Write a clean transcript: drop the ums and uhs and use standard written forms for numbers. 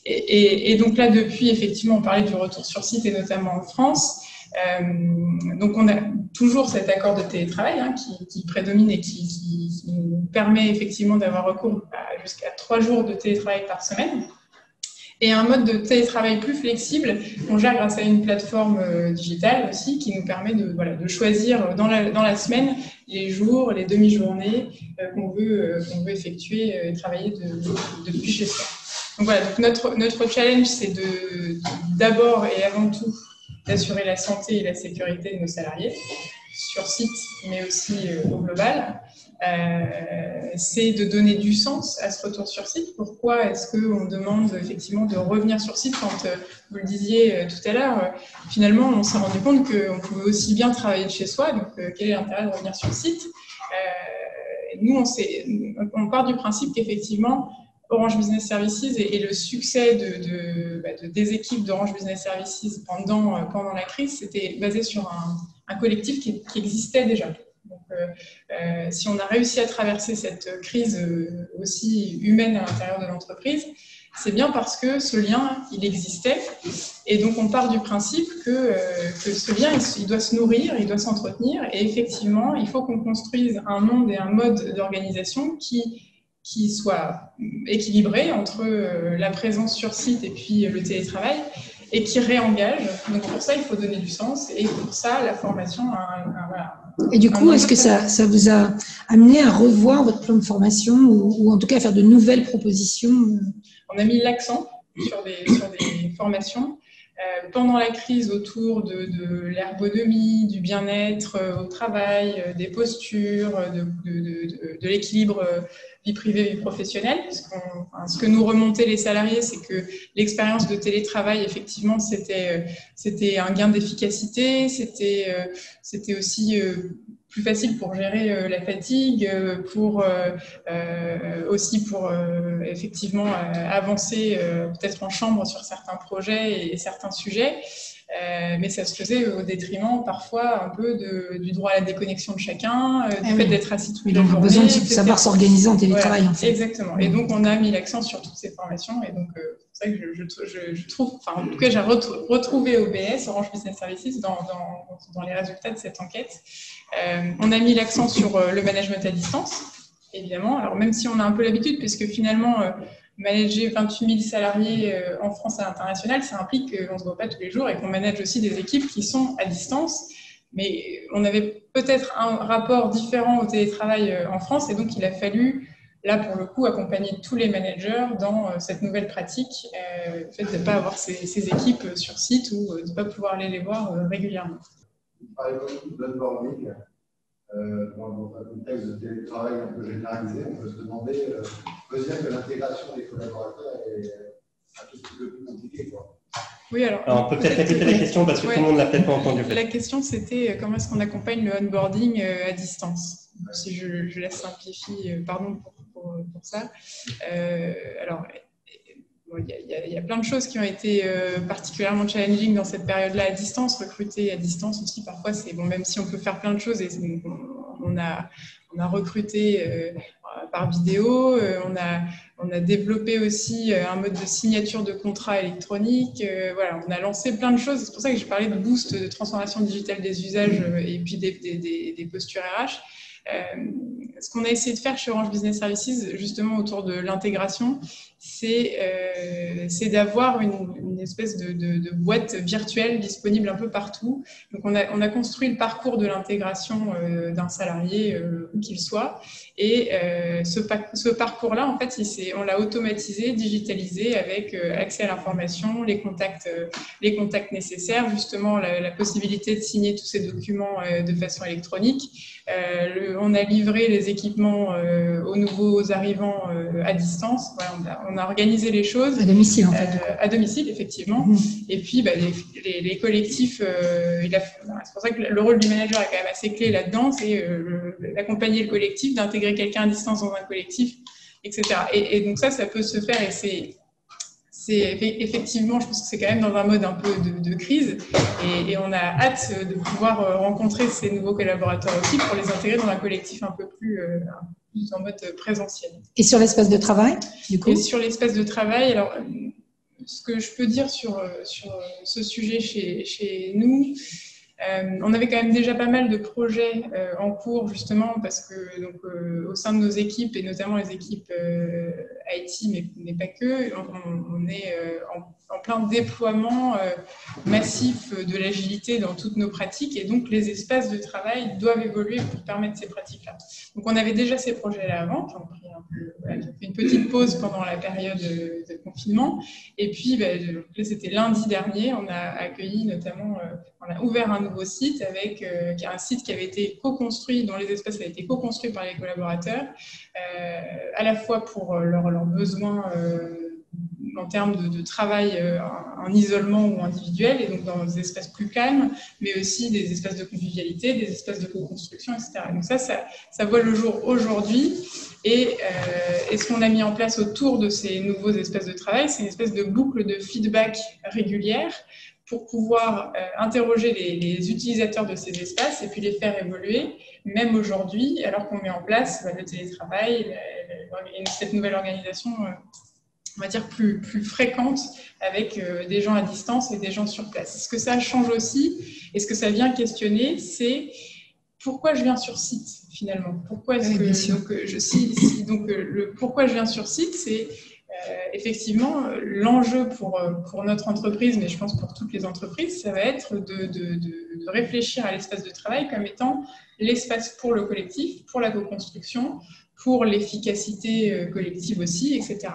Et donc là, depuis, effectivement, on parlait du retour sur site, et notamment en France. Donc on a toujours cet accord de télétravail qui prédomine et qui nous permet effectivement d'avoir recours jusqu'à 3 jours de télétravail par semaine. Et un mode de télétravail plus flexible qu'on gère grâce à une plateforme digitale aussi qui nous permet de choisir dans la semaine les jours, les demi-journées qu'on veut effectuer et travailler depuis chez soi. Donc voilà, donc notre challenge, c'est d'abord et avant tout d'assurer la santé et la sécurité de nos salariés sur site, mais aussi au global. C'est de donner du sens à ce retour sur site. Pourquoi est-ce qu'on demande effectivement de revenir sur site quand, vous le disiez tout à l'heure, finalement on s'est rendu compte qu'on pouvait aussi bien travailler de chez soi, donc quel est l'intérêt de revenir sur site? Nous, on part du principe qu'effectivement, Orange Business Services et le succès des équipes d'Orange Business Services pendant la crise, c'était basé sur un collectif qui existait déjà. Donc, si on a réussi à traverser cette crise aussi humaine à l'intérieur de l'entreprise, c'est bien parce que ce lien, il existait. Et donc, on part du principe que ce lien, il doit se nourrir, il doit s'entretenir. Et effectivement, il faut qu'on construise un monde et un mode d'organisation qui soit équilibré entre la présence sur site et puis le télétravail, et qui réengage. Donc pour ça, il faut donner du sens, et pour ça, la formation voilà. Et du coup, est-ce que ça vous a amené à revoir votre plan de formation ou en tout cas à faire de nouvelles propositions? On a mis l'accent sur des formations pendant la crise autour de l'ergonomie, du bien-être au travail, des postures, de l'équilibre vie privée, vie professionnelle. Ce que nous remontaient les salariés, c'est que l'expérience de télétravail, effectivement, c'était un gain d'efficacité, c'était aussi plus facile pour gérer la fatigue, aussi pour effectivement avancer peut-être en chambre sur certains projets et certains sujets. Mais ça se faisait au détriment parfois un peu du droit à la déconnexion de chacun, du fait d'être assis toute la journée. Donc, on a besoin de savoir s'organiser en télétravail. Voilà, en fait. Exactement. Et donc, on a mis l'accent sur toutes ces formations. Et donc, c'est vrai que je trouve, enfin, en tout cas, j'ai retrouvé OBS, Orange Business Services, dans les résultats de cette enquête. On a mis l'accent sur le management à distance, évidemment. Alors, même si on a un peu l'habitude, puisque finalement, manager 28 000 salariés en France et à l'international, ça implique qu'on ne se voit pas tous les jours et qu'on manage aussi des équipes qui sont à distance. Mais on avait peut-être un rapport différent au télétravail en France, et donc il a fallu, là pour le coup, accompagner tous les managers dans cette nouvelle pratique, le fait de ne pas avoir ces équipes sur site ou de ne pas pouvoir aller les voir régulièrement. Vous parlez beaucoup de l'onboarding. Dans un contexte de télétravail un peu généralisé, on peut se demander, on peut dire que l'intégration des collaborateurs est un tout petit peu plus compliquée, quoi. Oui, alors on peut peut-être répéter la question parce que tout le monde ne l'a peut-être pas entendu. La question, c'était comment est-ce qu'on accompagne le onboarding à distance. Si je laisse simplifier, pardon pour ça. Alors, il y a plein de choses qui ont été particulièrement challenging dans cette période-là à distance. Recruter à distance aussi, parfois, c'est bon, même si on peut faire plein de choses. Et on a recruté par vidéo, on a développé aussi un mode de signature de contrat électronique. Voilà, on a lancé plein de choses. C'est pour ça que j'ai parlé de boost, de transformation digitale des usages et puis des postures RH. Ce qu'on a essayé de faire chez Orange Business Services, justement autour de l'intégration, c'est d'avoir une espèce de boîte virtuelle disponible un peu partout. Donc on a construit le parcours de l'intégration d'un salarié, où qu'il soit, et ce parcours-là, en fait, on l'a automatisé, digitalisé, avec accès à l'information, les contacts nécessaires, justement la possibilité de signer tous ces documents de façon électronique. On a livré les équipements aux nouveaux arrivants à distance. Voilà, on a organisé les choses. À domicile, en fait. À domicile, effectivement. Et puis, les collectifs, c'est pour ça que le rôle du manager est quand même assez clé là-dedans, c'est d'accompagner le collectif, d'intégrer quelqu'un à distance dans un collectif, etc. Et donc ça peut se faire, et c'est effectivement, je pense que c'est quand même dans un mode un peu de crise, et on a hâte de pouvoir rencontrer ces nouveaux collaborateurs aussi pour les intégrer dans un collectif un peu plus en mode présentiel. Et sur l'espace de travail, du coup? Et sur l'espace de travail, alors ce que je peux dire sur ce sujet chez nous, on avait quand même déjà pas mal de projets en cours, justement, parce que donc, au sein de nos équipes, et notamment les équipes IT, mais pas que, on est en plein déploiement massif de l'agilité dans toutes nos pratiques, et donc les espaces de travail doivent évoluer pour permettre ces pratiques-là. Donc on avait déjà ces projets-là avant, qui ont pris qui ont fait une petite pause pendant la période de confinement, et puis c'était lundi dernier, on a accueilli notamment, on a ouvert un nouveau site avec un site qui avait été co-construit, dont les espaces avaient été co-construits par les collaborateurs, à la fois pour leurs besoins en termes de travail en isolement ou individuel, et donc dans des espaces plus calmes, mais aussi des espaces de convivialité, des espaces de co-construction, etc. Donc ça voit le jour aujourd'hui. Et ce qu'on a mis en place autour de ces nouveaux espaces de travail, c'est une espèce de boucle de feedback régulière pour pouvoir interroger les utilisateurs de ces espaces et puis les faire évoluer, même aujourd'hui, alors qu'on met en place le télétravail et cette nouvelle organisation, on va dire, plus fréquente, avec des gens à distance et des gens sur place. Ce que ça change aussi, et ce que ça vient questionner, c'est pourquoi je viens sur site, finalement. Pourquoi est-ce que pourquoi je viens sur site, c'est effectivement l'enjeu pour notre entreprise, mais je pense pour toutes les entreprises, ça va être de réfléchir à l'espace de travail comme étant l'espace pour le collectif, pour la co-construction, pour l'efficacité collective aussi, etc.